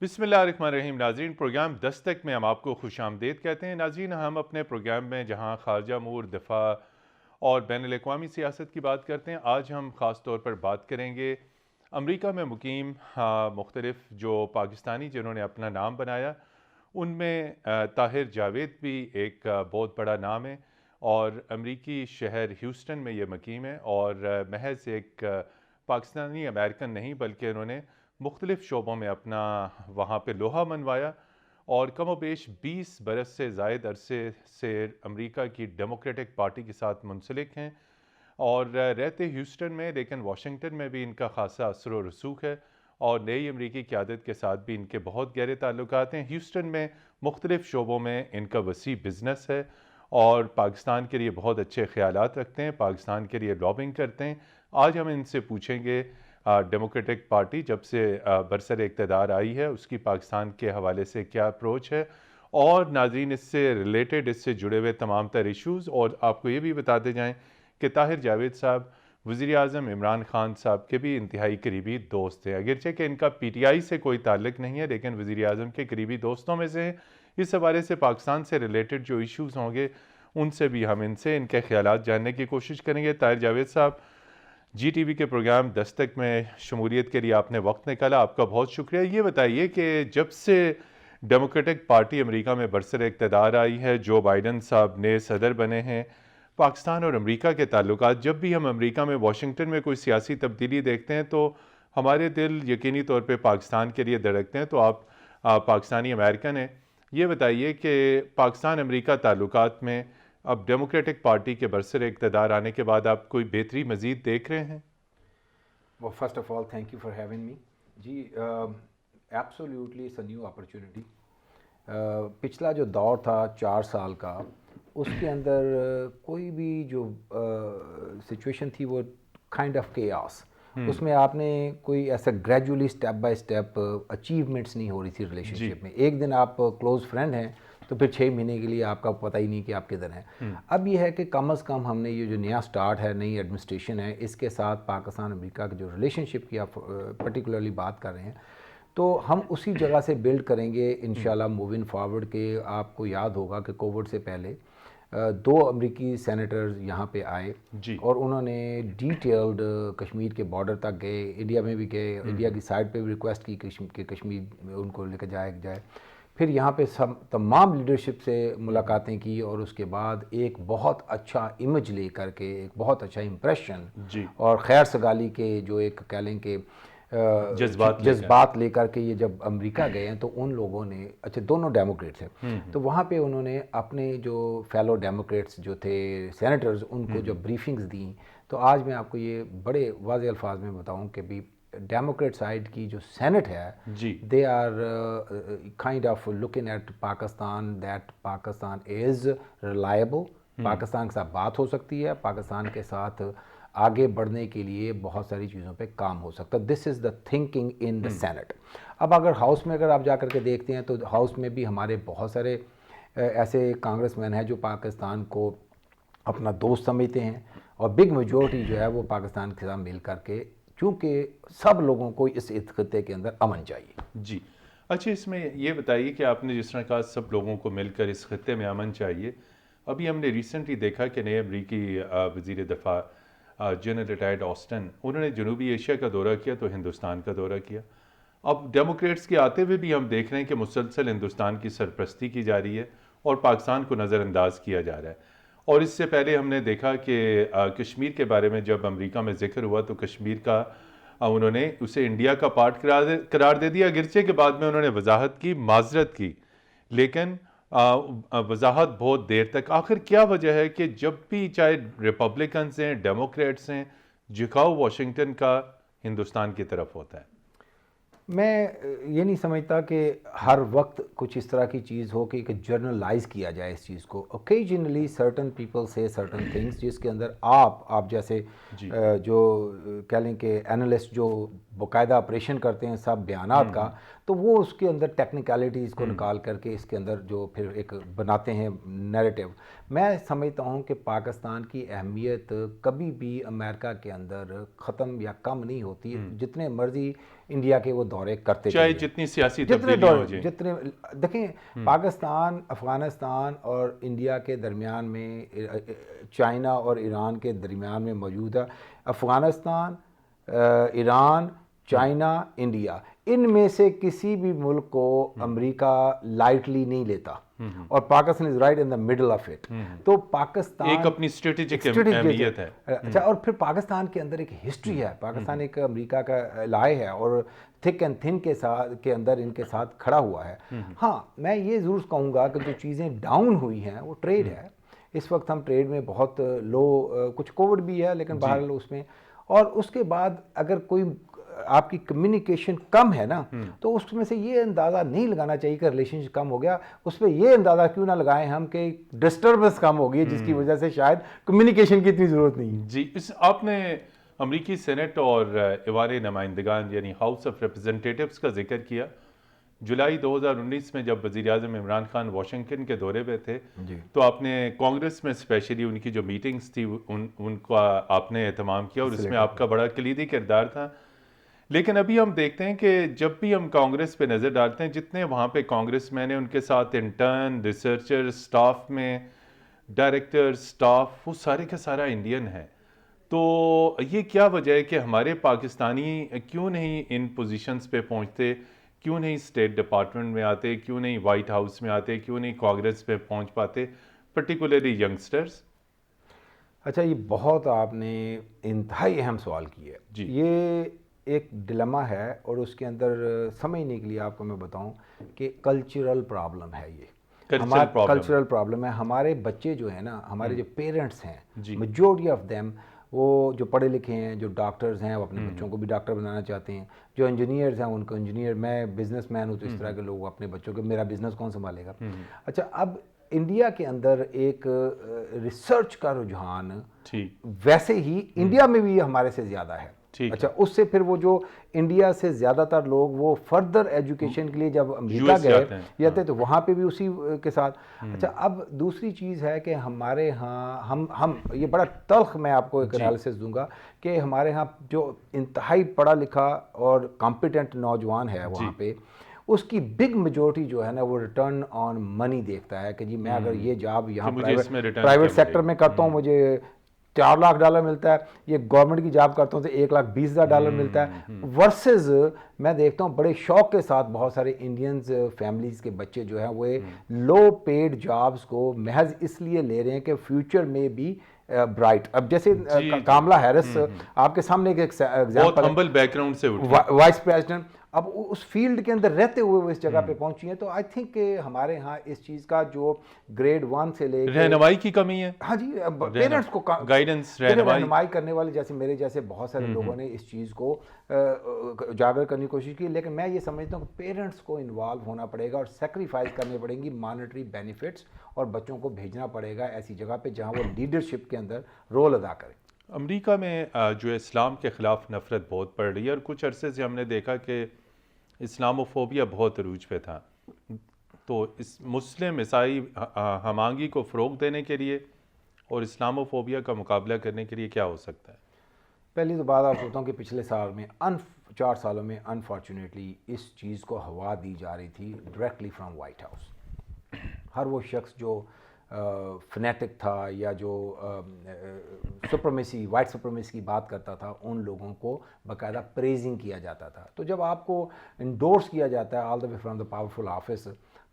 بسم اللہ الرحمن الرحیم ناظرین، پروگرام دستک میں ہم آپ کو خوش آمدید کہتے ہیں۔ ناظرین، ہم اپنے پروگرام میں جہاں خارجہ امور، دفاع اور بین الاقوامی سیاست کی بات کرتے ہیں، آج ہم خاص طور پر بات کریں گے امریکہ میں مقیم مختلف جو پاکستانی جنہوں نے اپنا نام بنایا، ان میں طاہر جاوید بھی ایک بہت بڑا نام ہے، اور امریکی شہر ہیوسٹن میں یہ مقیم ہے، اور محض ایک پاکستانی امریکن نہیں بلکہ انہوں نے مختلف شعبوں میں اپنا وہاں پہ لوہا منوایا، اور کم و بیش 20 برس سے زائد عرصے سے امریکہ کی ڈیموکریٹک پارٹی کے ساتھ منسلک ہیں، اور رہتے ہیوسٹن میں لیکن واشنگٹن میں بھی ان کا خاصا اثر و رسوخ ہے، اور نئی امریکی قیادت کے ساتھ بھی ان کے بہت گہرے تعلقات ہیں۔ ہیوسٹن میں مختلف شعبوں میں ان کا وسیع بزنس ہے، اور پاکستان کے لیے بہت اچھے خیالات رکھتے ہیں، پاکستان کے لیے لابنگ کرتے ہیں۔ آج ہم ان سے پوچھیں گے ڈیموکریٹک پارٹی جب سے برسر اقتدار آئی ہے اس کی پاکستان کے حوالے سے کیا اپروچ ہے، اور ناظرین اس سے ریلیٹڈ، اس سے جڑے ہوئے تمام تر ایشوز، اور آپ کو یہ بھی بتاتے جائیں کہ طاہر جاوید صاحب وزیر اعظم عمران خان صاحب کے بھی انتہائی قریبی دوست ہیں، اگرچہ کہ ان کا پی ٹی آئی سے کوئی تعلق نہیں ہے لیکن وزیر اعظم کے قریبی دوستوں میں سے ہیں۔ اس حوالے سے پاکستان سے ریلیٹڈ جو ایشوز ہوں گے ان سے بھی ہم ان سے ان کے خیالات جاننے کی کوشش کریں گے۔ طاہر جاوید صاحب، جی ٹی وی کے پروگرام دستک میں شمولیت کے لیے آپ نے وقت نکالا، آپ کا بہت شکریہ۔ یہ بتائیے کہ جب سے ڈیموکریٹک پارٹی امریکہ میں برسر اقتدار آئی ہے، جو بائیڈن صاحب نئے صدر بنے ہیں، پاکستان اور امریکہ کے تعلقات، جب بھی ہم امریکہ میں واشنگٹن میں کوئی سیاسی تبدیلی دیکھتے ہیں تو ہمارے دل یقینی طور پہ پاکستان کے لیے دھڑکتے ہیں۔ تو آپ پاکستانی امریکن ہیں، یہ بتائیے کہ پاکستان امریکہ تعلقات میں اب ڈیموکریٹک پارٹی کے برسر اقتدار آنے کے بعد آپ کوئی بہتری مزید دیکھ رہے ہیں؟ Well, first of all, thank you for having me. G absolutely it's a new opportunity. پچھلا جو دور تھا 4 سال کا، اس کے اندر کوئی بھی جو سچویشن تھی وہ کائنڈ آف chaos. اس میں آپ نے کوئی ایسا gradually step by step achievements نہیں ہو رہی تھی ریلیشن شپ میں۔ ایک دن آپ کلوز فرینڈ ہیں تو پھر 6 مہینے کے لیے آپ کا پتہ ہی نہیں کہ آپ کدھر ہیں۔ اب یہ ہے کہ کم از کم ہم نے یہ جو نیا سٹارٹ ہے، نئی ایڈمنسٹریشن ہے، اس کے ساتھ پاکستان امریکہ کی جو ریلیشن شپ کی آپ پرٹیکولرلی بات کر رہے ہیں، تو ہم اسی جگہ سے بلڈ کریں گے انشاءاللہ موونگ فارورڈ۔ کہ آپ کو یاد ہوگا کہ کووڈ سے پہلے 2 امریکی سینیٹرز یہاں پہ آئے، اور انہوں نے ڈیٹیلڈ کشمیر کے بارڈر تک گئے، انڈیا میں بھی گئے، انڈیا کی سائڈ پہ بھی ریکویسٹ کی کہ کشمیر میں ان کو لے کے جائے۔ پھر یہاں پہ تمام لیڈرشپ سے ملاقاتیں کی، اور اس کے بعد ایک بہت اچھا امیج لے کر کے، ایک بہت اچھا امپریشن اور خیر سگالی کے جو ایک کہہ لیں کہ جذبات لے کر کے یہ جب امریکہ گئے ہیں تو ان لوگوں نے، اچھا دونوں ڈیموکریٹس ہیں، تو وہاں پہ انہوں نے اپنے جو فیلو ڈیموکریٹس جو تھے سینیٹرز، ان کو جو بریفنگز دیں، تو آج میں آپ کو یہ بڑے واضح الفاظ میں بتاؤں کہ بھی ڈیموکریٹ سائڈ کی جو سینٹ ہے، they are kind of looking at Pakistan that Pakistan is reliable, Pakistan کے ساتھ بات ہو سکتی ہے، پاکستان کے ساتھ آگے بڑھنے کے لیے بہت ساری چیزوں پہ کام ہو سکتا ہے۔ This is the thinking in the Senate. اب اگر ہاؤس میں اگر آپ جا کر کے دیکھتے ہیں تو ہاؤس میں بھی ہمارے بہت سارے ایسے کانگریس مین ہیں جو پاکستان کو اپنا دوست سمجھتے ہیں، اور بگ میجورٹی جو ہے وہ پاکستان کے ساتھ مل کر کے، چونکہ سب لوگوں کو اس خطے کے اندر امن چاہیے۔ جی اچھا، اس میں یہ بتائیے کہ آپ نے جس طرح کہا سب لوگوں کو مل کر اس خطے میں امن چاہیے، ابھی ہم نے ریسنٹلی دیکھا کہ نئے امریکی وزیر دفاع جنرل ریٹائرڈ آسٹن، انہوں نے جنوبی ایشیا کا دورہ کیا تو ہندوستان کا دورہ کیا۔ اب ڈیموکریٹس کے آتے ہوئے بھی ہم دیکھ رہے ہیں کہ مسلسل ہندوستان کی سرپرستی کی جا رہی ہے اور پاکستان کو نظر انداز کیا جا رہا ہے۔ اور اس سے پہلے ہم نے دیکھا کہ کشمیر کے بارے میں جب امریکہ میں ذکر ہوا تو کشمیر کا انہوں نے اسے انڈیا کا پارٹ قرار دے دیا، اگرچہ کے بعد میں انہوں نے وضاحت کی، معذرت کی، لیکن وضاحت بہت دیر تک۔ آخر کیا وجہ ہے کہ جب بھی چاہے ریپبلکنز ہیں، ڈیموکریٹس ہیں، جھکاؤ واشنگٹن کا ہندوستان کی طرف ہوتا ہے؟ میں یہ نہیں سمجھتا کہ ہر وقت کچھ اس طرح کی چیز ہو کہ جرنلائز کیا جائے اس چیز کو۔ اوکیجنلی سرٹن پیپل سے سرٹن تھنگس جس کے اندر آپ جیسے جو کہہ لیں کہ اینالسٹ جو باقاعدہ آپریشن کرتے ہیں سب بیانات کا، تو وہ اس کے اندر ٹیکنیکلٹیز کو نکال کر کے اس کے اندر جو پھر ایک بناتے ہیں نیریٹو. میں سمجھتا ہوں کہ پاکستان کی اہمیت کبھی بھی امریکہ کے اندر ختم یا کم نہیں ہوتی, جتنے مرضی انڈیا کے وہ دورے کرتے چاہے جتنی سیاسی تبدیلیاں ہو جائیں. جتنے دیکھیں پاکستان افغانستان اور انڈیا کے درمیان میں, چائنا اور ایران کے درمیان میں موجود ہے. افغانستان, ایران, چائنا, انڈیا, ان میں سے کسی بھی ملک کو امریکہ لائٹلی نہیں لیتا, اور Pakistan is right in the middle of it. تو پاکستان ایک اپنی اسٹریٹجک اہمیت ہے. اچھا, اور پھر پاکستان کے اندر ایک ہسٹری ہے. پاکستان ایک امریکہ کا الائے ہے اور تھک اینڈ تھن کے اندر ان کے ساتھ کھڑا ہوا ہے. ہاں, میں یہ ضرور کہوں گا کہ جو چیزیں ڈاؤن ہوئی ہیں وہ ٹریڈ ہے. اس وقت ہم ٹریڈ میں بہت لو, کچھ کووڈ بھی ہے لیکن بہرحال اس میں, اور اس کے بعد اگر کوئی آپ کی کمیونیکیشن کم ہے نا, تو اس میں سے یہ اندازہ نہیں لگانا چاہیے کہ ریلیشن شپ کم ہو گیا. اس پہ یہ اندازہ کیوں نہ لگائیں ہم کہ ڈسٹربنس کم ہو گئی, جس کی وجہ سے شاید کمیونیکیشن کی اتنی ضرورت نہیں ہے. جی, آپ نے امریکی سینٹ اور ایوان نمائندگان یعنی ہاؤس آف ریپرزنٹیٹیوز کا ذکر کیا. جولائی 2019 میں جب وزیر اعظم عمران خان واشنگٹن کے دورے پہ تھے, تو آپ نے کانگریس میں اسپیشلی ان کی جو میٹنگز تھی ان کا آپ نے اہتمام کیا, اور اس میں آپ کا بڑا کلیدی کردار تھا. لیکن ابھی ہم دیکھتے ہیں کہ جب بھی ہم کانگریس پہ نظر ڈالتے ہیں, جتنے وہاں پہ کانگریس مین ہیں ان کے ساتھ انٹرن, ریسرچر, سٹاف میں ڈائریکٹر, سٹاف, وہ سارے کا سارا انڈین ہے. تو یہ کیا وجہ ہے کہ ہمارے پاکستانی کیوں نہیں ان پوزیشنز پہ پہنچتے, کیوں نہیں اسٹیٹ ڈپارٹمنٹ میں آتے, کیوں نہیں وائٹ ہاؤس میں آتے, کیوں نہیں کانگریس پہ پہنچ پاتے, پرٹیکولرلی ینگسٹرز؟ اچھا, یہ بہت آپ نے انتہائی اہم سوال کیا ہے. یہ ایک ڈلما ہے, اور اس کے اندر سمجھنے کے لیے آپ کو میں بتاؤں کہ کلچرل پرابلم ہے. یہ ہمارا کلچرل پرابلم ہے. ہمارے بچے جو ہیں نا, ہمارے جو پیرنٹس ہیں, میجورٹی آف دیم وہ جو پڑھے لکھے ہیں, جو ڈاکٹرز ہیں, وہ اپنے بچوں کو بھی ڈاکٹر بنانا چاہتے ہیں. جو انجینئرز ہیں ان کو انجینئر, میں بزنس مین ہوں تو اس طرح کے لوگ اپنے بچوں کو, میرا بزنس کون سنبھالے گا. اچھا, اب انڈیا کے اندر ایک ریسرچ کا رجحان ویسے ہی انڈیا میں بھی ہمارے سے زیادہ ہے. اچھا, اس سے پھر وہ جو انڈیا سے زیادہ تر لوگ وہ فردر ایجوکیشن کے لیے جب امریکہ گئے جاتے تو وہاں پہ بھی اسی کے ساتھ. اچھا, اب دوسری چیز ہے کہ ہمارے ہاں ہم یہ بڑا تلخ میں آپ کو ایک انالیسس دوں گا کہ ہمارے ہاں جو انتہائی پڑھا لکھا اور کمپیٹنٹ نوجوان ہے وہاں پہ, اس کی بگ میجورٹی جو ہے نا وہ ریٹرن آن منی دیکھتا ہے کہ جی میں اگر یہ جاب یہاں پرائیویٹ سیکٹر میں کرتا ہوں مجھے $4 لاکھ ملتا ہے, یہ گورنمنٹ کی جاب کرتا ہوں تو $1,20,000 ملتا ہے. ورسز میں دیکھتا ہوں بڑے شوق کے ساتھ بہت سارے انڈینز فیملیز کے بچے جو ہیں وہ لو پیڈ جابز کو محض اس لیے لے رہے ہیں کہ فیوچر میں بھی برائٹ. اب جیسے کاملا ہیرس آپ کے سامنے ایک ایگزامپل, ہمبل بیک گراؤنڈ سے وائس پریزیڈنٹ, اب اس فیلڈ کے اندر رہتے ہوئے وہ اس جگہ پہ پہنچی ہیں. تو آئی تھنک کہ ہمارے ہاں اس چیز کا جو گریڈ 1 سے لے کے رہنمائی کی کمی ہے. ہاں جی, پیرنٹس کو گائیڈنس, رہنمائی کرنے والے جیسے میرے جیسے بہت سارے لوگوں نے اس چیز کو اجاگر کرنے کی کوشش کی. لیکن میں یہ سمجھتا ہوں کہ پیرنٹس کو انوالو ہونا پڑے گا اور سیکریفائز کرنے پڑیں گی مانیٹری بینیفٹس, اور بچوں کو بھیجنا پڑے گا ایسی جگہ پہ جہاں وہ لیڈرشپ کے اندر رول ادا کریں. امریکہ میں جو اسلام کے خلاف نفرت بہت بڑھ رہی ہے, اور کچھ عرصے سے ہم نے دیکھا کہ اسلاموفوبیا بہت عروج پہ تھا. تو اس مسلم عیسائی ہم آہنگی کو فروغ دینے کے لیے اور اسلاموفوبیا کا مقابلہ کرنے کے لیے کیا ہو سکتا ہے؟ پہلی تو بات آپ سوچتا ہوں کہ پچھلے سال میں 4 سالوں میں انفارچونیٹلی اس چیز کو ہوا دی جا رہی تھی ڈائریکٹلی فرام وائٹ ہاؤس. ہر وہ شخص جو فنیٹک تھا یا جو سپرمیسی, وائٹ سپرمیسی کی بات کرتا تھا, ان لوگوں کو باقاعدہ پریزنگ کیا جاتا تھا. تو جب آپ کو انڈورس کیا جاتا ہے all the way from the powerful office,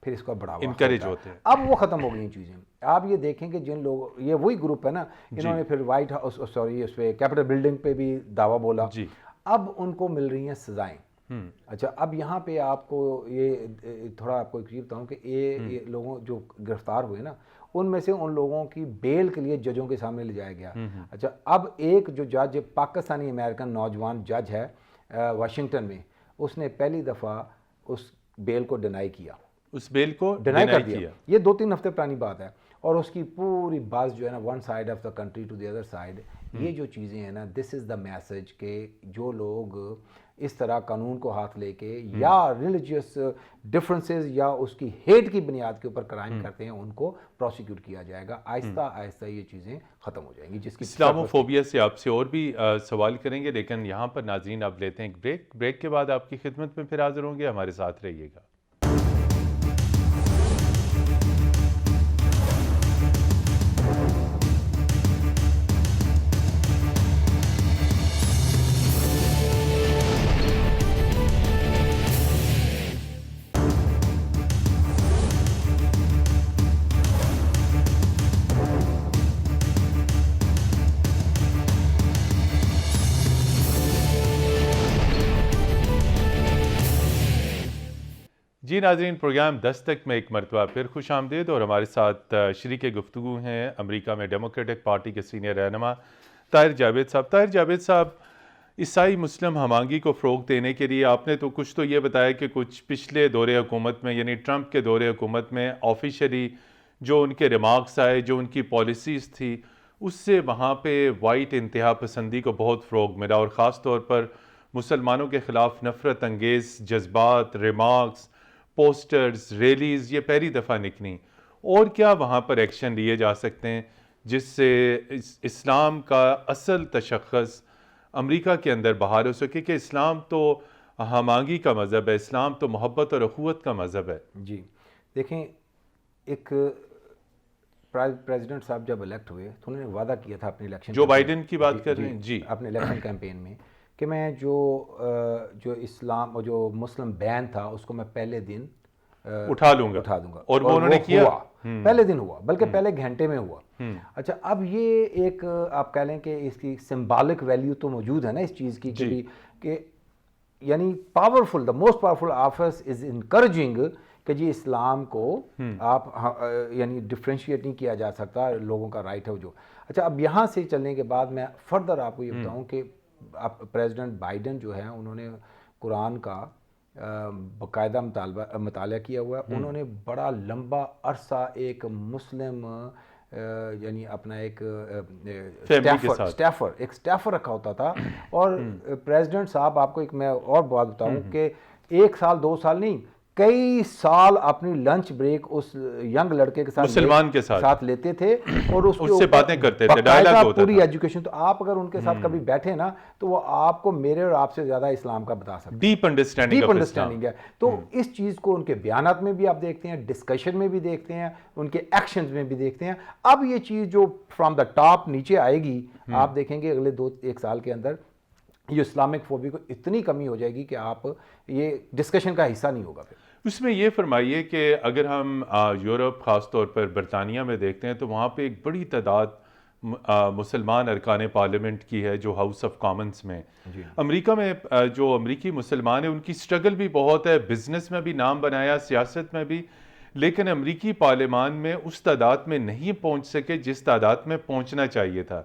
پھر اس کا بڑھاوا انکریج ہوتے ہیں. اب وہ ختم ہو گئی ہیں چیزیں. آپ یہ دیکھیں کہ جن لوگ, یہ وہی گروپ ہے نا, انہوں نے پھر وائٹ ہاؤس اس پہ کیپٹل بلڈنگ پہ بھی دعویٰ بولا. اب ان کو مل رہی ہیں سزائیں. اچھا, اب یہاں پہ آپ کو یہ تھوڑا آپ کو ایک چیز بتاؤں کہ یہ لوگوں جو گرفتار ہوئے نا, ان میں سے ان لوگوں کی بیل کے لیے ججوں کے سامنے لے جایا گیا. اچھا, اب ایک جو جج پاکستانی امریکن نوجوان جج ہے واشنگٹن میں, اس نے پہلی دفعہ اس بیل کو ڈینائی کیا. اس بیل کو ڈینائی کر دیا. یہ 2-3 ہفتے پرانی بات ہے. اور اس کی پوری بات جو ہے نا, one side of the country to the other side, یہ جو چیزیں ہیں نا, دس از دا میسج کہ جو لوگ اس طرح قانون کو ہاتھ لے کے یا ریلیجیس ڈفرینسز یا اس کی ہیٹ کی بنیاد کے اوپر کرائم کرتے ہیں, ان کو پروسیکیوٹ کیا جائے گا. آہستہ آہستہ یہ چیزیں ختم ہو جائیں گی. جس کی اسلاموفوبیا سے آپ سے اور بھی سوال کریں گے, لیکن یہاں پر ناظرین اب لیتے ہیں ایک بریک کے بعد آپ کی خدمت میں پھر حاضر ہوں گے. ہمارے ساتھ رہیے گا. جی ناظرین, پروگرام دستک میں ایک مرتبہ پھر خوش آمدید, اور ہمارے ساتھ شریک گفتگو ہیں امریکہ میں ڈیموکریٹک پارٹی کے سینئر رہنما طاہر جاوید صاحب. طاہر جاوید صاحب, عیسائی مسلم ہم آہنگی کو فروغ دینے کے لیے آپ نے تو کچھ تو یہ بتایا کہ کچھ پچھلے دور حکومت میں, یعنی ٹرمپ کے دور حکومت میں آفیشلی جو ان کے ریمارکس آئے, جو ان کی پالیسیز تھی, اس سے وہاں پہ وائٹ انتہا پسندی کو بہت فروغ ملا, اور خاص طور پر مسلمانوں کے خلاف نفرت انگیز جذبات, ریمارکس, پوسٹرز, ریلیز یہ پہلی دفعہ نکلی. اور کیا وہاں پر ایکشن لیے جا سکتے ہیں جس سے اسلام کا اصل تشخص امریکہ کے اندر بحال ہو سکے کہ اسلام تو ہم آہنگی کا مذہب ہے, اسلام تو محبت اور اخوت کا مذہب ہے؟ جی دیکھیں, ایک پریزیڈنٹ صاحب جب الیکٹ ہوئے تو انہوں نے وعدہ کیا تھا اپنے الیکشن, جو بائیڈن کی بات کر رہے ہیں, جی اپنے الیکشن کیمپین میں, کہ میں جو اسلام اور جو مسلم بین تھا اس کو میں پہلے دن اٹھا دوں گا. اور وہ انہوں نے کیا, پہلے دن ہوا, بلکہ پہلے گھنٹے میں ہوا. اچھا, اب یہ ایک آپ کہہ لیں کہ اس کی سمبالک ویلیو تو موجود ہے نا اس چیز کی, کہ یعنی powerful, the most powerful office is encouraging کہ جی اسلام کو آپ یعنی ڈفرینشیٹ نہیں کیا جا سکتا, لوگوں کا رائٹ ہے جو. اچھا, اب یہاں سے چلنے کے بعد میں فردر آپ کو یہ بتاؤں کہ پریزیڈنٹ بائیڈن جو ہے انہوں نے قرآن کا باقاعدہ مطالعہ کیا ہوا ہے. انہوں نے بڑا لمبا عرصہ ایک مسلم یعنی اپنا ایک اسٹیفر رکھا ہوتا تھا. اور پریزیڈنٹ صاحب, آپ کو ایک میں اور بات بتاؤں کہ 1 سال 2 سال نہیں, کئی سال اپنی لنچ بریک اس ینگ لڑکے کے ساتھ مسلمان کے ساتھ لیتے تھے, اور اس سے باتیں کرتے تھے, ڈائلاگ ہوتا تھا, پوری ایجوکیشن. تو آپ اگر ان کے ساتھ کبھی بیٹھے نا تو وہ آپ کو میرے اور آپ سے زیادہ اسلام کا بتا سکتے ہیں. ڈیپ انڈرسٹینڈنگ ہے. تو اس چیز کو ان کے بیانات میں بھی آپ دیکھتے ہیں, ڈسکشن میں بھی دیکھتے ہیں, ان کے ایکشنز میں بھی دیکھتے ہیں. اب یہ چیز جو فرام دا ٹاپ نیچے آئے گی, آپ دیکھیں گے اگلے 2-1 سال کے اندر یہ اسلامک فوبی کو اتنی کمی ہو جائے گی کہ آپ یہ ڈسکشن کا حصہ نہیں ہوگا. پھر اس میں یہ فرمائیے کہ اگر ہم یورپ خاص طور پر برطانیہ میں دیکھتے ہیں تو وہاں پہ ایک بڑی تعداد مسلمان ارکان پارلیمنٹ کی ہے جو ہاؤس آف کامنز میں. امریکہ میں جو امریکی مسلمان ہیں ان کی سٹرگل بھی بہت ہے, بزنس میں بھی نام بنایا, سیاست میں بھی, لیکن امریکی پارلیمان میں اس تعداد میں نہیں پہنچ سکے جس تعداد میں پہنچنا چاہیے تھا.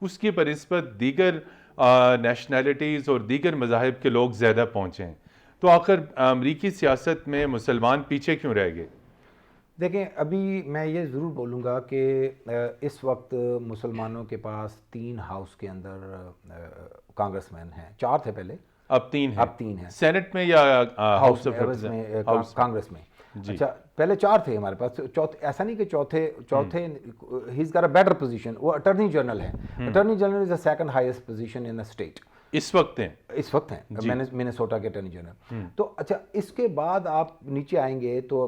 اس کی بنسبت دیگر نیشنلٹیز اور دیگر مذاہب کے لوگ زیادہ پہنچے ہیں. تو آخر امریکی سیاست میں مسلمان پیچھے کیوں رہ گئے؟ دیکھیں, ابھی میں یہ ضرور بولوں گا کہ اس وقت مسلمانوں کے پاس 3 ہاؤس کے اندر کانگریس مین ہیں. 4 تھے پہلے, اب 3 ہیں. سینٹ میں یا ہاؤس میں کانگریس میں. اچھا, پہلے 4 تھے ہمارے پاس. ایسا نہیں کہ چوتھے he is got a better position. وہ اٹارنی جنرل ہے. Attorney general is the second highest position in the state. اس وقت ہیں منیسوٹا کے اٹارنی جنرل. تو اچھا, اس کے بعد آپ نیچے آئیں گے تو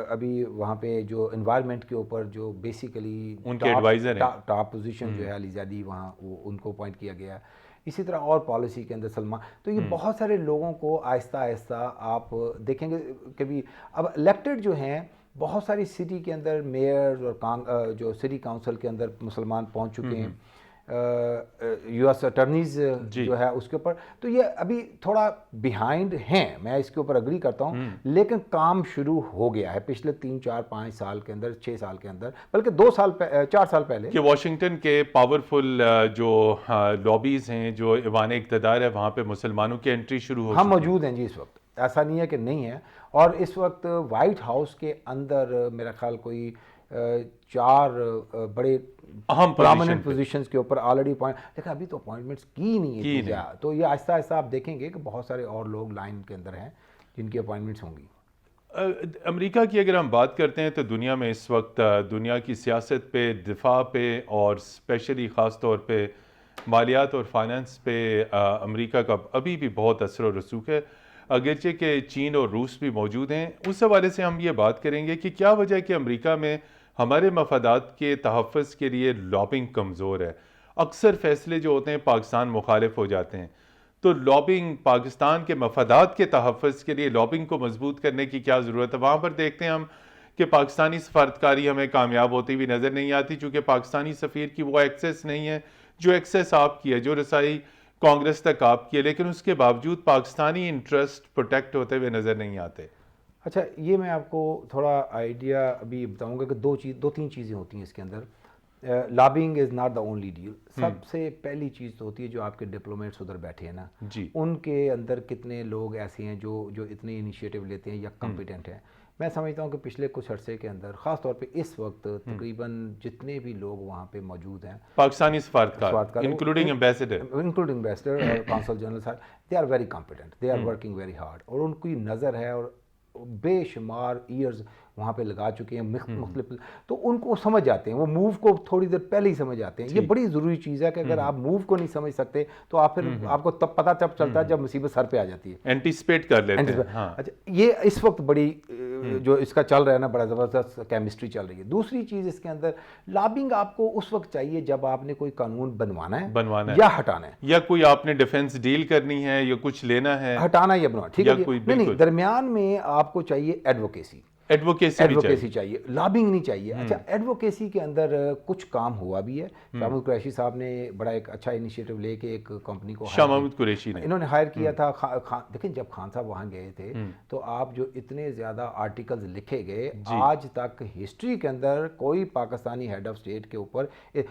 ابھی وہاں پہ جو انوائرمنٹ کے اوپر جو بیسیکلی ان کے ایڈوائزر ہیں, ٹاپ پوزیشن جو ہے علی زیدی, وہاں ان کو اپوائنٹ کیا گیا. اسی طرح اور پالیسی کے اندر سلمان. تو یہ بہت سارے لوگوں کو آہستہ آہستہ آپ دیکھیں گے کہ بھی اب الیکٹڈ جو ہیں بہت ساری سٹی کے اندر میئرز اور جو سٹی کاؤنسل کے اندر مسلمان پہنچ چکے ہیں. یو ایس اٹرنیز جو ہے اس کے اوپر, تو یہ ابھی تھوڑا بیہائنڈ ہیں, میں اس کے اوپر اگری کرتا ہوں, لیکن کام شروع ہو گیا ہے پچھلے 3-4-5 سال کے اندر, 6 سال کے اندر, بلکہ 4 سال پہلے. کہ واشنگٹن کے پاورفل جو لابیز ہیں, جو ایوان اقتدار ہے, وہاں پہ مسلمانوں کی انٹری شروع ہو چکی ہے. ہم موجود ہیں جی اس وقت, ایسا نہیں ہے کہ نہیں ہے. اور اس وقت وائٹ ہاؤس کے اندر میرا خیال کوئی 4 بڑے اہم پرامننٹ پوزیشنز کے اوپر آلریڈی لیکن ابھی تو اپوائنٹمنٹس کی نہیں ہے. تو یہ آہستہ آہستہ آپ دیکھیں گے کہ بہت سارے اور لوگ لائن کے اندر ہیں جن کی اپوائنٹمنٹس ہوں گی. امریکہ کی اگر ہم بات کرتے ہیں تو دنیا میں اس وقت دنیا کی سیاست پہ, دفاع پہ اور اسپیشلی خاص طور پہ مالیات اور فائنانس پہ امریکہ کا ابھی بھی بہت اثر و رسوخ ہے, اگرچہ کہ چین اور روس بھی موجود ہیں. اس حوالے سے ہم یہ بات کریں گے کہ کیا وجہ ہے کہ امریکہ میں ہمارے مفادات کے تحفظ کے لیے لابنگ کمزور ہے. اکثر فیصلے جو ہوتے ہیں پاکستان مخالف ہو جاتے ہیں, تو لابنگ پاکستان کے مفادات کے تحفظ کے لیے لابنگ کو مضبوط کرنے کی کیا ضرورت ہے؟ وہاں پر دیکھتے ہیں ہم کہ پاکستانی سفارتکاری ہمیں کامیاب ہوتی ہوئی نظر نہیں آتی, چونکہ پاکستانی سفیر کی وہ ایکسیس نہیں ہے جو ایکسیس آپ کی ہے, جو رسائی کانگریس تک آپ کی ہے, لیکن اس کے باوجود پاکستانی انٹرسٹ پروٹیکٹ ہوتے ہوئے نظر نہیں آتے. اچھا, یہ میں آپ کو تھوڑا آئیڈیا ابھی بتاؤں گا کہ دو تین چیزیں ہوتی ہیں اس کے اندر. Lobbying is not the only deal. سب سے پہلی چیز تو ہوتی ہے جو آپ کے ڈپلومیٹس ادھر بیٹھے ہیں نا, جی, ان کے اندر کتنے لوگ ایسے ہیں جو اتنے انیشیٹو لیتے ہیں یا کمپیٹنٹ ہیں. میں سمجھتا ہوں کہ پچھلے کچھ عرصے کے اندر خاص طور پہ اس وقت تقریباً جتنے بھی لوگ وہاں پہ موجود ہیں پاکستانی سفارتکار انکلوڈنگ ایمبیسڈر اور کونسل جنرل صاحب, they are very competent, they are working very hard, اور ان کی نظر ہے اور بے شمار ایئرز وہاں پہ لگا چکے ہیں مختلف, تو ان کو سمجھ جاتے ہیں, وہ موو کو تھوڑی دیر پہلے ہی سمجھ جاتے ہیں. یہ بڑی ضروری چیز ہے کہ اگر آپ موو کو نہیں سمجھ سکتے تو آپ پھر آپ کو تب پتہ تب چلتا ہے جب مصیبت سر پہ آ جاتی ہے, اینٹیسپیٹ کر لیتے ہیں. اچھا, یہ اس وقت بڑی جو اس کا چل رہا ہے نا, بڑا زبردست کیمسٹری چل رہی ہے. دوسری چیز اس کے اندر لابنگ آپ کو اس وقت چاہیے جب آپ نے کوئی قانون بنوانا ہے یا ہٹانا ہے, یا کوئی آپ نے ڈیفنس ڈیل کرنی ہے یا کچھ لینا ہے, ہٹانا یا بنوانا, ٹھیک ہے. نہیں, درمیان میں آپ کو چاہیے ایڈوکیسی چاہیے, لابنگ نہیں چاہیے. اچھا, ایڈوکیسی کے اندر کچھ کام ہوا بھی ہے. شاہ محمود قریشی صاحب نے بڑا ایک اچھا انیشیٹو لے کے ایک کمپنی کو شاہ محمود قریشی نے انہوں نے ہائر کیا تھا. دیکھیں, جب خان صاحب وہاں گئے تھے تو آپ جو اتنے زیادہ آرٹیکلز لکھے گئے, آج تک ہسٹری کے اندر کوئی پاکستانی ہیڈ آف اسٹیٹ کے اوپر,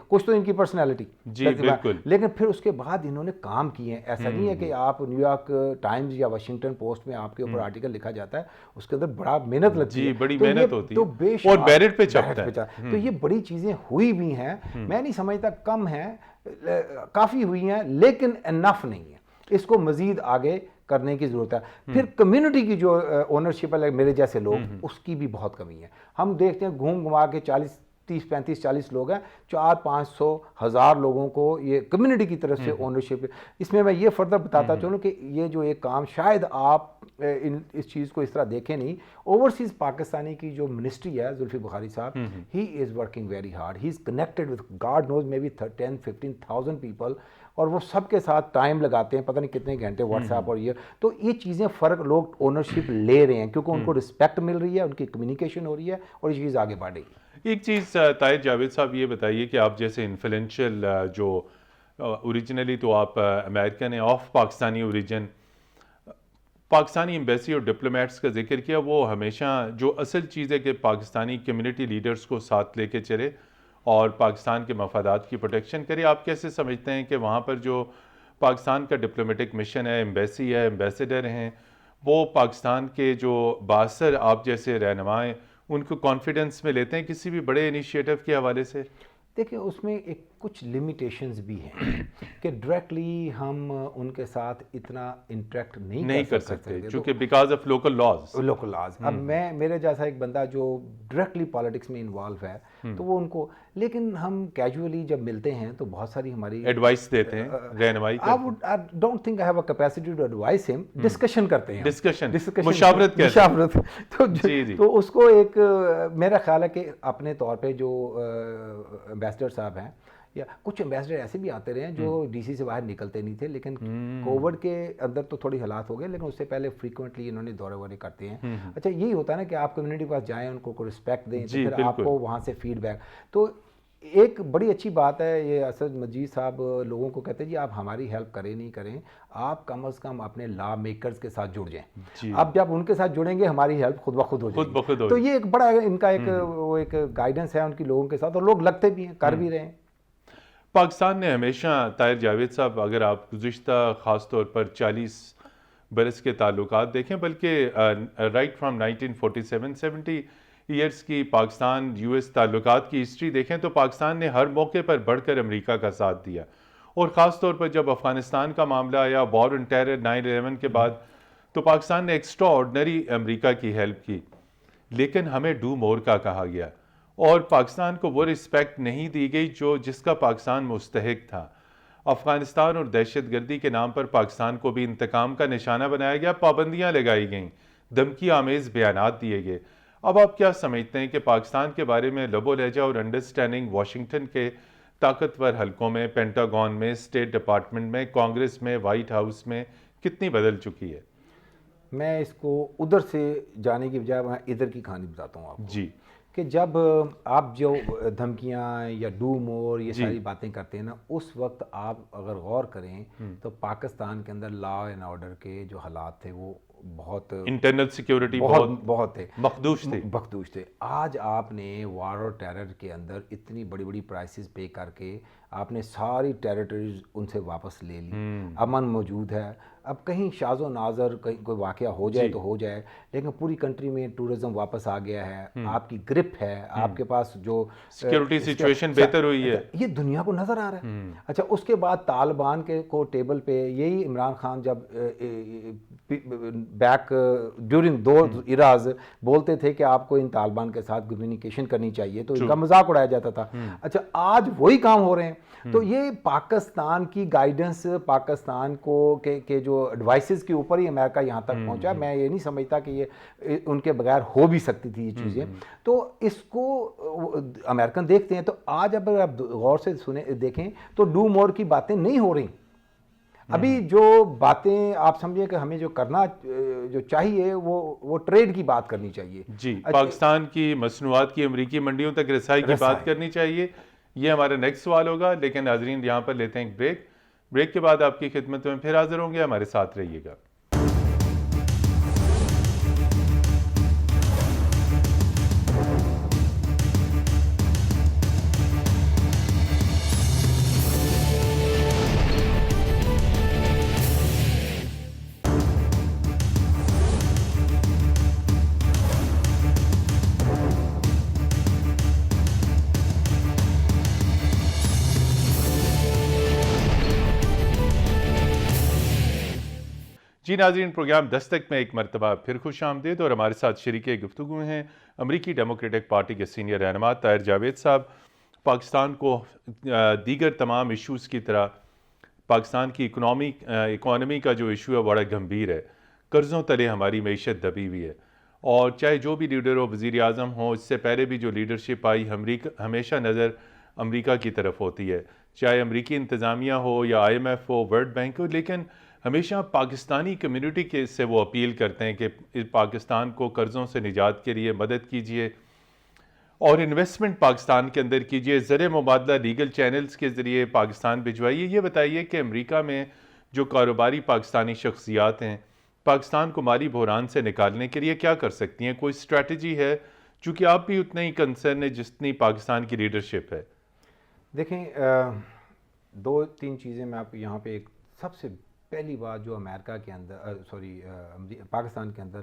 کچھ تو ان کی پرسنالٹی, جی بالکل, لیکن پھر اس کے بعد انہوں نے کام کیے ہیں. ایسا نہیں ہے کہ آپ نیو یارک ٹائمز یا واشنگٹن پوسٹ میں آپ کے اوپر آرٹیکل لکھا جاتا ہے, اس کے اندر بڑا محنت لگتی ہے, بڑی محنت ہوتی ہے اور بیرٹ پہ چھپتا ہے. تو یہ بڑی چیزیں ہوئی بھی ہیں, میں نہیں سمجھتا کم ہیں, کافی ہوئی ہیں, لیکن انف نہیں ہے. اس کو مزید آگے کرنے کی ضرورت ہے. پھر کمیونٹی کی جو اونرشپ ہے, میرے جیسے لوگ, اس کی بھی بہت کمی ہے. ہم دیکھتے ہیں گھوم گھما کے 30-35-40 لوگ ہیں, 400-500-1000 لوگوں کو یہ کمیونٹی کی طرف سے اونرشپ. اس میں یہ فردر بتاتا چلوں کہ یہ جو ایک کام شاید آپ اس چیز کو اس طرح دیکھیں نہیں, اوورسیز پاکستانی کی جو منسٹری ہے زلفی بخاری صاحب, he is working very hard, he is connected with God knows maybe 10-15,000 people, اور وہ سب کے ساتھ ٹائم لگاتے ہیں, پتہ نہیں کتنے گھنٹے واٹس ایپ اور یہ. تو یہ چیزیں فرق, لوگ اونرشپ لے رہے ہیں کیونکہ ان کو رسپیکٹ مل رہی ہے, ان کی کمیونیکیشن ہو رہی ہے, اور یہ چیز آگے بڑھ رہی ہے. ایک چیز طاہر جاوید صاحب یہ بتائیے کہ آپ جیسے انفلوئنشل جو اوریجنلی تو آپ امریکن ہیں, of Pakistani origin, Pakistani embassy اور ڈپلومیٹس کا ذکر کیا, وہ ہمیشہ جو اصل چیز ہے کہ پاکستانی کمیونٹی لیڈرز کو ساتھ لے کے چلے اور پاکستان کے مفادات کی پروٹیکشن کرے. آپ کیسے سمجھتے ہیں کہ وہاں پر جو پاکستان کا ڈپلومیٹک مشن ہے, ایمبیسی ہے, ایمبیسڈر ہیں, وہ پاکستان کے جو باثر آپ جیسے رہنمائیں ان کو کانفیڈنس میں لیتے ہیں کسی بھی بڑے انیشیٹو کے حوالے سے؟ دیکھیں, اس میں ایک کچھ لمیٹیشنز بھی ہیں کہ ڈائریکٹلی ہم ان کے ساتھ اتنا انٹریکٹ نہیں کر سکتے چونکہ بیکاز آف لوکل لاز. اب میرے جیسا ایک بندہ جو ڈائریکٹلی پالیٹکس میں انوالو ہے, تو وہ ان کو, لیکن ہم کیجولی جب ملتے ہیں تو بہت ساری ہماری ایڈوائس دیتے ہیں, رہنمائی کرتے ہیں. I don't think I have a capacity to advise him. Discussion کرتے ہیں, مشاورت تو اس کو ایک میرا خیال ہے کہ اپنے طور پہ جو ایمبیسڈر صاحب ہیں, یا کچھ ایمبیسڈر ایسے بھی آتے رہے ہیں جو ڈی سی سے باہر نکلتے نہیں تھے, لیکن کووڈ کے اندر تو تھوڑی حالات ہو گئے, لیکن اس سے پہلے فریکوینٹلی انہوں نے دورے وورے کرتے ہیں. اچھا, یہی ہوتا ہے نا کہ آپ کمیونٹی کے پاس جائیں, ان کو رسپیکٹ دیں, تو پھر آپ کو وہاں سے فیڈ بیک. تو ایک بڑی اچھی بات ہے, یہ اسد مجید صاحب لوگوں کو کہتے ہیں جی آپ ہماری ہیلپ کریں نہیں کریں, آپ کم از کم اپنے لا میکرز کے ساتھ جڑ جائیں. اب جب ان کے ساتھ جڑیں گے ہماری ہیلپ خود بخود ہو جائے گی. تو یہ ایک بڑا ان کا ایک گائیڈنس ہے ان کی لوگوں کے ساتھ, اور لوگ لگتے بھی ہیں, کر بھی رہے ہیں. پاکستان نے ہمیشہ, طاہر جاوید صاحب, اگر آپ گزشتہ خاص طور پر 40 برس کے تعلقات دیکھیں, بلکہ رائٹ فرام 1947-70 ایئرس کی پاکستان یو ایس تعلقات کی ہسٹری دیکھیں تو پاکستان نے ہر موقع پر بڑھ کر امریکہ کا ساتھ دیا، اور خاص طور پر جب افغانستان کا معاملہ آیا، وار آن ٹیرر 9/11 کے بعد، تو پاکستان نے ایکسٹرا آرڈنری امریکہ کی ہیلپ کی، لیکن ہمیں ڈو مور کا کہا گیا اور پاکستان کو وہ رسپیکٹ نہیں دی گئی جس کا پاکستان مستحق تھا۔ افغانستان اور دہشت گردی کے نام پر پاکستان کو بھی انتقام کا نشانہ بنایا گیا، پابندیاں لگائی گئیں، دھمکی آمیز بیانات دیے گئے۔ اب آپ کیا سمجھتے ہیں کہ پاکستان کے بارے میں لب و لہجہ اور انڈرسٹینڈنگ واشنگٹن کے طاقتور حلقوں میں، پینٹاگون میں، اسٹیٹ ڈپارٹمنٹ میں، کانگریس میں، وائٹ ہاؤس میں کتنی بدل چکی ہے؟ میں اس کو ادھر سے جانے کی بجائے میں ادھر کی کہانی بتاتا ہوں آپ کو، جی، کہ جب آپ جو دھمکیاں یا ڈو مور یہ ساری باتیں کرتے ہیں نا، اس وقت آپ اگر غور کریں تو پاکستان کے اندر لا اینڈ آرڈر کے جو حالات تھے وہ بہت انٹرنل سیکیورٹی بہت تھے، مخدوش تھے۔ آج آپ نے وار اور ٹیرر کے اندر اتنی بڑی بڑی پرائسز پے کر کے آپ نے ساری ٹیریٹریز ان سے واپس لے لی، امن موجود ہے۔ اب کہیں شاذ و نادر کہیں کوئی واقعہ ہو جائے تو ہو جائے، لیکن پوری کنٹری میں ٹورزم واپس آ گیا ہے، آپ کی گرپ ہے، آپ کے پاس جو سیکیورٹی سچویشن بہتر ہوئی ہے، یہ دنیا کو نظر آ رہا ہے۔ اچھا، اس کے بعد طالبان کو ٹیبل پہ یہی عمران خان جب بیک ڈیورنگ دوز ایراز بولتے تھے کہ آپ کو ان طالبان کے ساتھ کمیونیکیشن کرنی چاہیے تو ان کا مذاق اڑایا جاتا تھا۔ اچھا، آج وہی کام ہو رہے ہیں، تو یہ پاکستان کی گائیڈنس، پاکستان کو کہ جو ایڈوائسز کے اوپر ہی امریکہ یہاں تک پہنچا۔ میں یہ نہیں سمجھتا کہ یہ ان کے بغیر ہو بھی سکتی تھی یہ چیزیں، تو اس کو امریکن دیکھتے ہیں۔ تو آج اگر آپ غور سے دیکھیں تو ڈو مور کی باتیں نہیں ہو رہی۔ ابھی جو باتیں آپ سمجھیں کہ ہمیں جو کرنا جو چاہیے وہ ٹریڈ کی بات کرنی چاہیے۔ جی، پاکستان کی مصنوعات کی امریکی منڈیوں تک رسائی کی بات کرنی چاہیے، یہ ہمارا نیکسٹ سوال ہوگا۔ لیکن ناظرین، یہاں پر لیتے ہیں ایک بریک کے بعد آپ کی خدمت میں پھر حاضر ہوں گے، ہمارے ساتھ رہیے گا۔ جی ناظرین، پروگرام دستک میں ایک مرتبہ پھر خوش آمدید، اور ہمارے ساتھ شریک گفتگو ہیں امریکی ڈیموکریٹک پارٹی کے سینئر رہنما طاہر جاوید صاحب۔ پاکستان کو دیگر تمام ایشوز کی طرح پاکستان کی اکانومی کا جو ایشو ہے بڑا گمبھیر ہے، قرضوں تلے ہماری معیشت دبی ہوئی ہے، اور چاہے جو بھی لیڈر ہو، وزیر اعظم ہو، اس سے پہلے بھی جو لیڈرشپ آئی، ہمیشہ نظر امریکہ کی طرف ہوتی ہے، چاہے امریکی انتظامیہ ہو یا IMF ہو، ورلڈ بینک ہو، لیکن ہمیشہ پاکستانی کمیونٹی کے سے وہ اپیل کرتے ہیں کہ پاکستان کو قرضوں سے نجات کے لیے مدد کیجیے اور انویسٹمنٹ پاکستان کے اندر کیجیے، زر مبادلہ لیگل چینلز کے ذریعے پاکستان بھجوائیے۔ یہ بتائیے کہ امریکہ میں جو کاروباری پاکستانی شخصیات ہیں، پاکستان کو مالی بحران سے نکالنے کے لیے کیا کر سکتی ہیں؟ کوئی اسٹریٹجی ہے؟ چونکہ آپ بھی اتنا ہی کنسرن ہے جتنی پاکستان کی لیڈرشپ ہے۔ دیکھیں، دو تین چیزیں میں آپ یہاں پہ ایک سب سے پہلی بات جو امریکہ کے اندر پاکستان کے اندر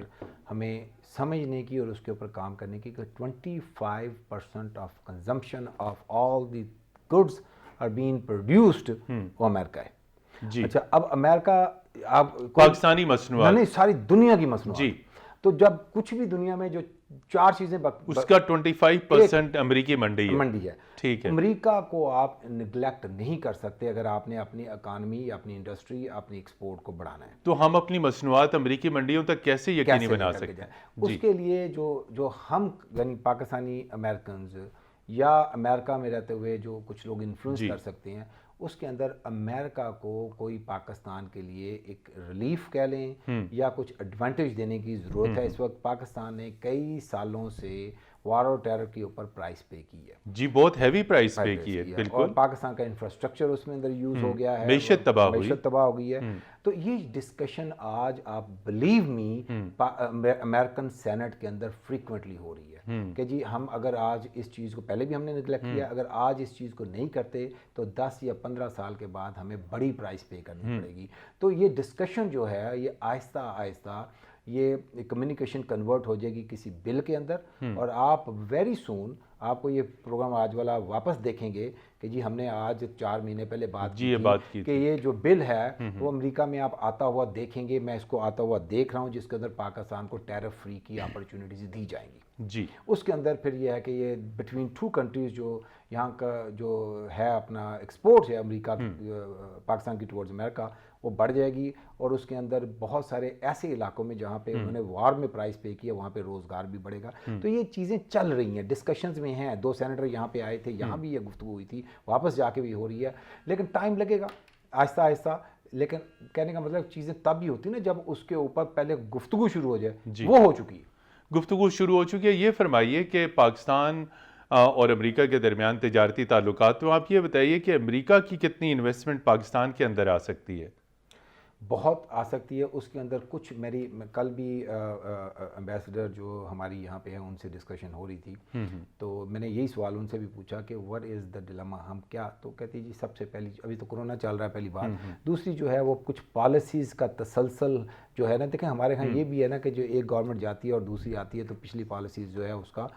ہمیں سمجھنے کی اور اس کے اوپر کام کرنے کی، کہ 25% of consumption of all the goods are being produced وہ امریکہ ہے۔ جی، اچھا، اب امریکہ آپ پاکستانی مصنوعات، نہیں، ساری دنیا کی مصنوعات، جی، تو جب کچھ بھی دنیا میں جو چار چیزیں اس کا 25% امریکی منڈی ہے، ٹھیک ہے۔ امریکہ کو آپ نگلیکٹ نہیں کر سکتے اگر آپ نے اپنی اکانومی، اپنی انڈسٹری، اپنی ایکسپورٹ کو بڑھانا ہے۔ تو ہم اپنی مصنوعات امریکی منڈیوں تک کیسے یقینی بنا سکتے ہیں؟ اس کے لیے جو ہم یعنی پاکستانی امریکنز یا امریکہ میں رہتے ہوئے جو کچھ لوگ انفلوئنس کر سکتے ہیں، اس کے اندر امریکہ کو کوئی پاکستان کے لیے ایک ریلیف کہہ لیں یا کچھ ایڈوانٹیج دینے کی ضرورت ہے۔ اس وقت پاکستان نے کئی سالوں سے وار اور ٹیرر کے اوپر پرائز پے کی ہے، جی، بہت ہیوی پرائز پے کی ہے، بالکل، اور پاکستان کا انفراسٹرکچر اس میں اندر یوز ہو گیا ہے، معیشت تباہ ہو گئی ہے۔ تو یہ ڈسکشن آج آپ بلیو می امریکن سینٹ کے اندر فریکوینٹلی ہو رہی ہے کہ جی ہم اگر آج اس چیز کو، پہلے بھی ہم نے نگلیکٹ کیا، اگر آج اس چیز کو نہیں کرتے تو 10 یا 15 سال کے بعد ہمیں بڑی پرائز پے کرنی پڑے گی۔ تو یہ ڈسکشن جو ہے یہ آہستہ آہستہ یہ کمیونیکیشن کنورٹ ہو جائے گی کسی بل کے اندر، اور آپ ویری سون آپ کو یہ پروگرام آج والا واپس دیکھیں گے کہ جی ہم نے آج 4 مہینے پہلے بات جی یہ بات کی کہ یہ جو بل ہے وہ امریکہ میں آپ آتا ہوا دیکھیں گے، میں اس کو آتا ہوا دیکھ رہا ہوں، جس کے اندر پاکستان کو ٹیرف فری کی اپرچونیٹیز دی جائیں گی جی۔ اس کے اندر پھر یہ ہے کہ یہ بٹوین 2 کنٹریز جو یہاں کا جو ہے اپنا ایکسپورٹ ہے امریکہ پاکستان کی ٹورڈز امریکہ، وہ بڑھ جائے گی، اور اس کے اندر بہت سارے ایسے علاقوں میں جہاں پہ انہوں نے وار میں پرائز پے کیا وہاں پہ روزگار بھی بڑھے گا۔ تو یہ چیزیں چل رہی ہیں، ڈسکشنز میں ہیں، 2 سینیٹر یہاں پہ آئے تھے، یہاں بھی یہ گفتگو ہوئی تھی، واپس جا کے بھی ہو رہی ہے، لیکن ٹائم لگے گا آہستہ آہستہ۔ لیکن کہنے کا مطلب چیزیں تب بھی ہوتی نا جب اس کے اوپر پہلے گفتگو شروع ہو جائے، وہ ہو چکی ہے، گفتگو شروع ہو چکی ہے۔ یہ فرمائیے کہ پاکستان اور امریکہ کے درمیان تجارتی تعلقات، تو آپ یہ بتائیے کہ امریکہ کی کتنی انویسٹمنٹ پاکستان کے اندر آ سکتی ہے؟ بہت آ سکتی ہے۔ اس کے اندر کچھ میری کل بھی ایمبیسڈر جو ہماری یہاں پہ ہیں ان سے ڈسکشن ہو رہی تھی، تو میں نے یہی سوال ان سے بھی پوچھا کہ what is the dilemma، ہم کیا، تو کہتی جی سب سے پہلی ابھی تو کرونا چل رہا ہے پہلی بات، دوسری جو ہے وہ کچھ پالیسیز کا تسلسل جو ہے نا، دیکھیں ہمارے ہاں یہ بھی ہے نا کہ جو ایک گورنمنٹ جاتی ہے اور دوسری آتی ہے تو پچھلی پالیسیز جو ہے اس کا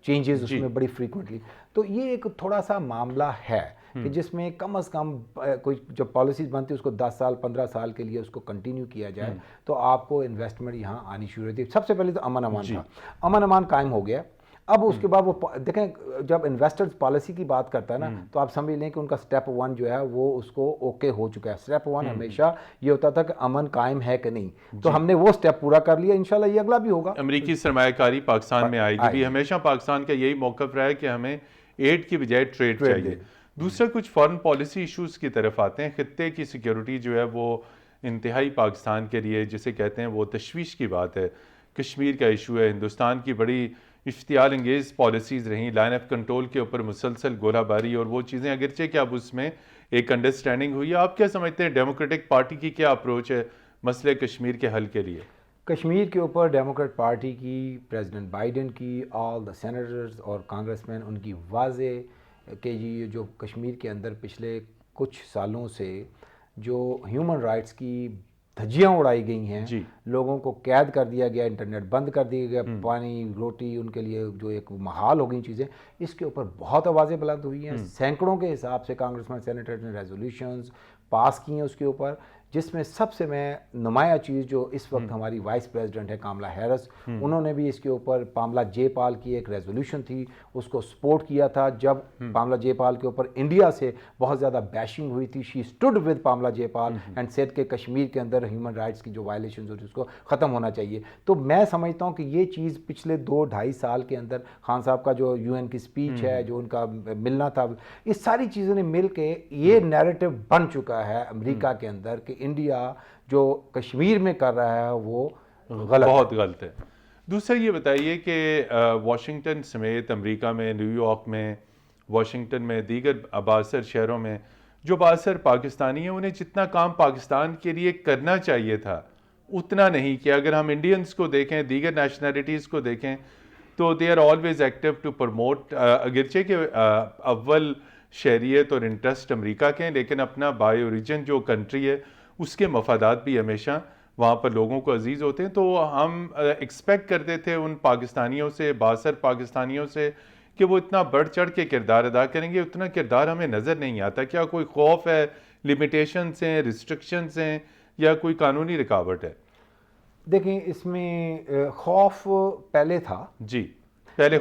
چینجز اس میں بڑی فریکوینٹلی، تو یہ ایک تھوڑا سا معاملہ ہے کہ جس میں کم از کم کوئی جب پالیسیز بنتی ہے اس کو 10 سال 15 سال کے لیے اس کو کنٹینیو کیا جائے تو آپ کو انویسٹمنٹ یہاں آنی شروع ہوتی ہے۔ سب سے پہلے تو امن امان تھا، امن امان قائم ہو گیا، اب اس کے بعد وہ دیکھیں جب انویسٹرز پالیسی کی بات کرتا ہے نا تو آپ سمجھ لیں کہ ان کا سٹیپ 1 جو ہے وہ اس کو اوکے ہو چکا ہے۔ سٹیپ 1 ہمیشہ یہ ہوتا تھا کہ امن قائم ہے کہ نہیں، تو ہم نے وہ سٹیپ پورا کر لیا، انشاءاللہ یہ اگلا بھی ہوگا۔ امریکی سرمایہ کاری پاکستان میں آئے گی بھی، ہمیشہ پاکستان کا یہی موقف رہا ہے کہ ہمیں ایڈ کی بجائے ٹریڈ چاہیے۔ دوسرا کچھ فارن پالیسی ایشوز کی طرف آتے ہیں، خطے کی سیکیورٹی جو ہے وہ انتہائی پاکستان کے لیے جسے کہتے ہیں وہ تشویش کی بات ہے۔ کشمیر کا ایشو ہے، ہندوستان کی بڑی اشتعال انگیز پالیسیز رہیں، لائن آف کنٹرول کے اوپر مسلسل گولہ باری اور وہ چیزیں، اگرچہ کہ اب اس میں ایک انڈرسٹینڈنگ ہوئی ہے۔ آپ کیا سمجھتے ہیں ڈیموکریٹک پارٹی کی کیا اپروچ ہے مسئلے کشمیر کے حل کے لیے؟ کشمیر کے اوپر ڈیموکریٹ پارٹی کی، پریزیڈنٹ بائیڈن کی، آل دا سینیٹرز اور کانگریس مین ان کی واضح کہ یہ جو کشمیر کے اندر پچھلے کچھ سالوں سے جو ہیومن رائٹس کی دھجیاں اڑائی گئی ہیں، لوگوں کو قید کر دیا گیا، انٹرنیٹ بند کر دیا گیا، پانی روٹی ان کے لیے جو ایک محال ہو گئی چیزیں، اس کے اوپر بہت آوازیں بلند ہوئی ہیں۔ سینکڑوں کے حساب سے کانگریس مین سینیٹرز نے ریزولوشنز پاس کی ہیں اس کے اوپر، جس میں سب سے میں نمایاں چیز جو اس وقت ہماری وائس پریزیڈنٹ ہے کاملا ہیرس، انہوں نے بھی اس کے اوپر پاملا جے پال کی ایک ریزولوشن تھی اس کو سپورٹ کیا تھا جب پاملا جے پال کے اوپر انڈیا سے بہت زیادہ بیشنگ ہوئی تھی۔ She stood with Pamela J Paul and said کہ کشمیر کے اندر ہیومن رائٹس کی جو وائلیشنز ہوتی ہیں اس کو ختم ہونا چاہیے۔ تو میں سمجھتا ہوں کہ یہ چیز پچھلے 2-2.5 سال کے اندر خان صاحب کا جو UN کی اسپیچ ہے، جو ان کا ملنا تھا، یہ ساری چیزوں نے مل کے یہ نیریٹو بن چکا ہے امریکہ کے اندر کہ انڈیا جو کشمیر میں کر رہا ہے وہ بہت غلط ہے۔ دوسرا یہ بتائیے کہ واشنگٹن سمیت امریکہ میں، نیو یارک میں، واشنگٹن میں، دیگر بااثر شہروں میں جو بااثر پاکستانی ہیں انہیں جتنا کام پاکستان کے لیے کرنا چاہیے تھا اتنا نہیں کیا۔ اگر ہم انڈینز کو دیکھیں، دیگر نیشنلٹیز کو دیکھیں تو they are always active to promote, اگرچہ کہ اول شہریت اور انٹرسٹ امریکہ کے ہیں لیکن اپنا بائی اوریجن جو کنٹری ہے اس کے مفادات بھی ہمیشہ وہاں پر لوگوں کو عزیز ہوتے ہیں۔ تو ہم ایکسپیکٹ کرتے تھے ان پاکستانیوں سے، بااثر پاکستانیوں سے، کہ وہ اتنا بڑھ چڑھ کے کردار ادا کریں گے، اتنا کردار ہمیں نظر نہیں آتا۔ کیا کوئی خوف ہے، لمیٹیشنز ہیں، ریسٹرکشنز ہیں یا کوئی قانونی رکاوٹ ہے؟ دیکھیں اس میں خوف پہلے تھا، جی پہلے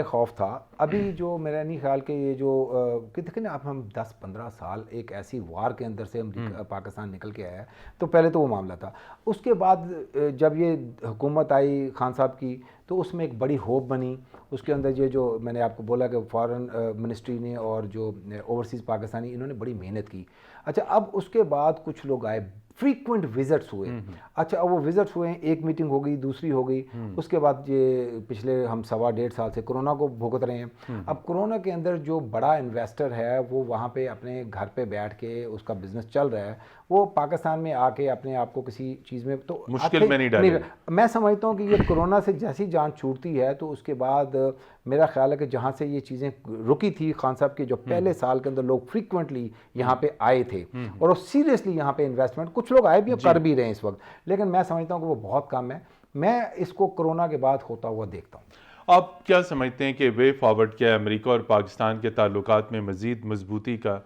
خوف تھا، ابھی جو میرا نہیں خیال کہ یہ جو دیکھیں نا، اب ہم 10-15 سال ایک ایسی وار کے اندر سے امریکہ پاکستان نکل کے آیا ہے، تو پہلے تو وہ معاملہ تھا۔ اس کے بعد جب یہ حکومت آئی خان صاحب کی تو اس میں ایک بڑی ہوپ بنی، اس کے اندر یہ جو میں نے آپ کو بولا کہ فارن منسٹری نے اور جو اوورسیز پاکستانی انہوں نے بڑی محنت کی۔ اچھا اب اس کے بعد کچھ لوگ آئے، فریکوینٹ وزٹس ہوئے، اچھا اب وہ وزٹس ہوئے، ایک میٹنگ ہو گئی، دوسری ہو گئی، اس کے بعد یہ پچھلے ہم 1.5 سال سے کرونا کو بھگت رہے ہیں۔ اب کرونا کے اندر جو بڑا انویسٹر ہے وہ وہاں پہ اپنے گھر پہ بیٹھ کے اس کا بزنس چل رہا ہے، وہ پاکستان میں آ کے اپنے آپ کو کسی چیز میں تو مشکل میں نہیں ڈالے. میں سمجھتا ہوں کہ یہ کرونا سے جیسی جان چھوٹتی ہے تو اس کے بعد میرا خیال ہے کہ جہاں سے یہ چیزیں رکی تھی خان صاحب کے جو پہلے سال کے اندر لوگ فریکوینٹلی یہاں پہ آئے تھے اور وہ سیریسلی یہاں پہ انویسٹمنٹ کچھ لوگ آئے بھی اور کر بھی رہے ہیں اس وقت, لیکن میں سمجھتا ہوں کہ وہ بہت کم ہے. میں اس کو کرونا کے بعد ہوتا ہوا دیکھتا ہوں. آپ کیا سمجھتے ہیں کہ وے فارورڈ کیا ہے امریکہ اور پاکستان کے تعلقات میں مزید مضبوطی کا,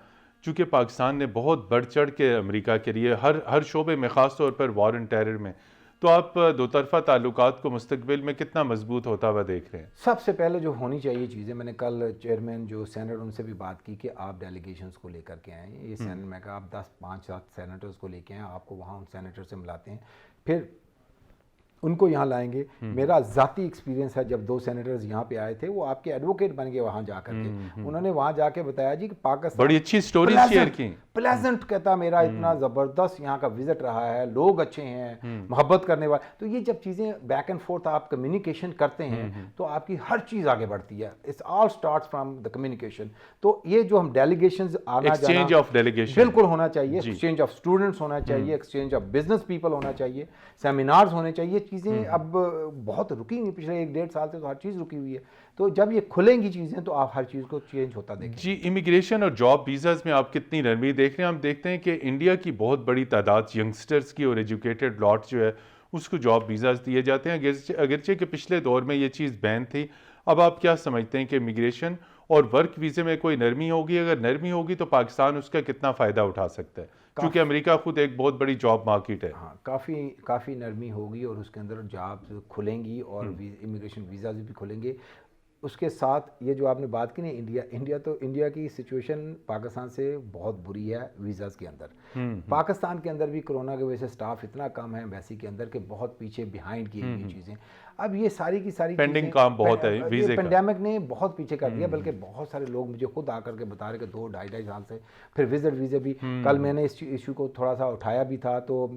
چونکہ پاکستان نے بہت بڑھ چڑھ کے امریکہ کے لیے ہر شعبے میں, خاص طور پر وار اینڈ ٹیرر میں, تو آپ دو طرفہ تعلقات کو مستقبل میں کتنا مضبوط ہوتا ہوا دیکھ رہے ہیں؟ سب سے پہلے جو ہونی چاہیے چیزیں, میں نے کل چیئرمین جو سینٹ ان سے بھی بات کی کہ آپ ڈیلیگیشنز کو لے کر کے آئیں, یہ سینٹ میں کہا آپ 10-5-7 سینیٹرز کو لے کے آئیں, آپ کو وہاں ان سینیٹر سے ملاتے ہیں, پھر ان کو یہاں لائیں گے. میرا ذاتی ایکسپیرینس ہے, جب 2 سینیٹرز یہاں پہ آئے تھے وہ آپ کے ایڈوکیٹ بن گئے وہاں جا کر کے, انہوں نے وہاں جا کے بتایا جی کہ پاکستان بڑی اچھی سٹوری شیئر کی, پلیزنٹ کہتا میرا اتنا زبردست یہاں کا وزٹ رہا ہے, لوگ اچھے ہیں, محبت کرنے والے. تو یہ جب چیزیں بیک اینڈ فورتھ آپ کمیونیکیشن کرتے ہیں تو آپ کی ہر چیز آگے بڑھتی ہے. It's all starts from the communication. تو یہ جو ہم ڈیلیگیشنز آنا ایکسچینج جانا آف ڈیلیگیشن بالکل ہونا چاہیے, ایکسچینج آف اسٹوڈنٹس ہونا چاہیے, ایکسچینج آف بزنس پیپل ہونا چاہیے, سیمینارز ہونے چاہیے. چیزیں اب بہت رکی نہیں, پچھلے 1-1.5 سال سے تو ہر چیز رکی ہوئی ہے. تو جب یہ کھلیں گی چیزیں تو آپ ہر چیز کو چینج ہوتا دیکھیں. جی, امیگریشن اور جاب ویزاز میں آپ کتنی نرمی دیکھ رہے ہیں؟ ہم دیکھتے ہیں کہ انڈیا کی بہت بڑی تعداد ینگسٹرز کی اور ایجوکیٹڈ لاٹ جو ہے اس کو جاب ویزاز دیے جاتے ہیں, اگرچہ کہ پچھلے دور میں یہ چیز بین تھی. اب آپ کیا سمجھتے ہیں کہ امیگریشن اور ورک ویزے میں کوئی نرمی ہوگی؟ اگر نرمی ہوگی تو پاکستان اس کا کتنا فائدہ اٹھا سکتا ہے, کیونکہ امریکہ خود ایک بہت بڑی جاب مارکیٹ ہے. ہاں, کافی نرمی ہوگی اور اس کے اندر جابز کھلیں گی اور امیگریشن ویزاز بھی کھلیں گے. اس کے ساتھ یہ جو آپ نے بات کی نا انڈیا کی سچویشن پاکستان سے بہت بری ہے ویزاز کے اندر. پاکستان کے اندر بھی کرونا کی وجہ سے سٹاف اتنا کم ہے ایمبیسی کے اندر کہ بہت پیچھے بیہائنڈ کی ہوئی چیزیں. اب یہ ساری کی ساری پینڈنگ کام بہت ہے ویزے کا, پینڈیمک نے بہت پیچھے کر دیا, بلکہ بہت سارے لوگ مجھے خود آ کر کے بتا رہے کہ 2-2.5 سال سے. پھر وزٹ ویزے بھی, کل میں نے اس ایشو کو تھوڑا سا اٹھایا بھی تھا, تو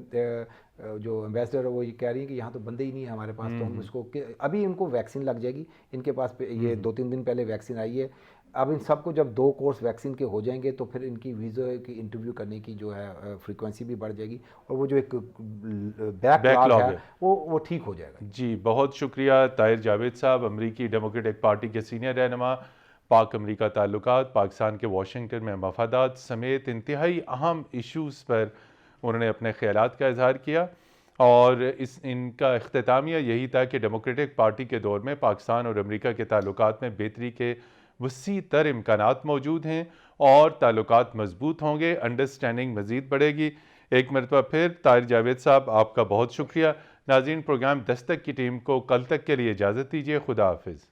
جو ایمبیسڈر ہے وہ یہ کہہ رہی ہیں کہ یہاں تو بندے ہی نہیں ہے ہمارے پاس, تو ہم اس کو ابھی ان کو ویکسین لگ جائے گی, ان کے پاس یہ 2-3 دن پہلے ویکسین آئی ہے. اب ان سب کو جب 2 کورس ویکسین کے ہو جائیں گے تو پھر ان کی ویزا کی انٹرویو کرنے کی جو ہے فریکوینسی بھی بڑھ جائے گی, اور وہ جو ایک بیک لاگ ہے وہ ٹھیک ہو جائے گا. جی, بہت شکریہ طاہر جاوید صاحب, امریکی ڈیموکریٹک پارٹی کے سینئر رہنما, پاک امریکہ تعلقات, پاکستان کے واشنگٹن میں مفادات سمیت انتہائی اہم ایشوز پر انہوں نے اپنے خیالات کا اظہار کیا. اور ان کا اختتامیہ یہی تھا کہ ڈیموکریٹک پارٹی کے دور میں پاکستان اور امریکہ کے تعلقات میں بہتری کے وسیع تر امکانات موجود ہیں اور تعلقات مضبوط ہوں گے, انڈرسٹینڈنگ مزید بڑھے گی. ایک مرتبہ پھر طاہر جاوید صاحب آپ کا بہت شکریہ. ناظرین, پروگرام دستک کی ٹیم کو کل تک کے لیے اجازت دیجیے. خدا حافظ.